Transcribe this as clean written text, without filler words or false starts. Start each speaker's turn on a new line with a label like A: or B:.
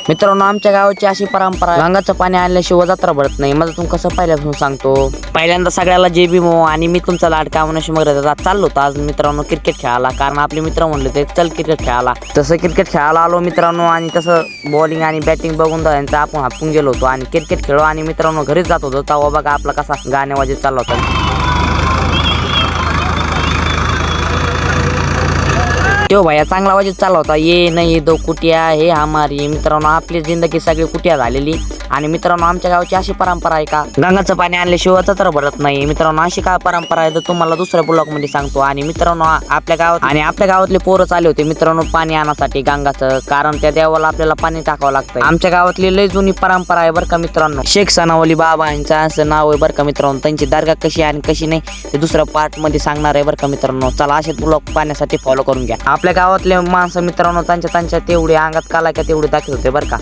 A: मित्रांनो, आमच्या गावाची अशी परंपरा आहे, गंगाचं पाणी आणल्याशिवाय जत्रा भरत नाही. मला तुम्ही कसं पहिल्यापासून सांगतो. पहिल्यांदा सगळ्याला जेबी मो आणि मी तुमचा लाडका मनुष्य मग चाललो होतो आज मित्रांनो क्रिकेट खेळायला, कारण आपले मित्र म्हणले ते चल क्रिकेट खेळायला. तसं क्रिकेट खेळायला आलो मित्रांनो, आणि तसं बॉलिंग आणि बॅटिंग बघून त्यांचं आपण हापून गेलो होतो आणि क्रिकेट खेळलो. आणि मित्रांनो घरीच जात होतो तेव्हा बघा आपला कसा गाण्या वाजत चालला होता. तो भैया चांगला वाजत चालला होता, ये नाही दो कुटिया हे हमारी. मित्रांनो आपली जिंदगी सगळी कुटिया झालेली. आणि मित्रांनो आमच्या गावची अशी परंपरा आहे का गंगाचं पाणी आणल्याशिवाय जत्रा भरत नाही. मित्रांनो अशी काय परंपरा आहे तर तुम्हाला दुसऱ्या ब्लॉग मध्ये सांगतो. आणि मित्रांनो आपल्या गावातले पोरच आले होते मित्रांनो पाणी आणण्यासाठी गंगाचं, कारण त्या देवाला आपल्याला पाणी टाकावं लागतं. आमच्या गावातली लय जुनी परंपरा आहे बरं का मित्रांनो. शेख सनावली बाबा यांचं असं नाव आहे बरं का मित्रांनो. त्यांची दर्गा कशी आणि कशी नाही ते दुसऱ्या पार्ट मध्ये सांगणार आहे बरं का मित्रांनो. चला असे ब्लॉग पाहण्यासाठी फॉलो करून घ्या. आपल्या गावातले माणसं मित्रांनो त्यांच्या तेवढे अंगात काला का तेवढे दाखवत होते बरं का.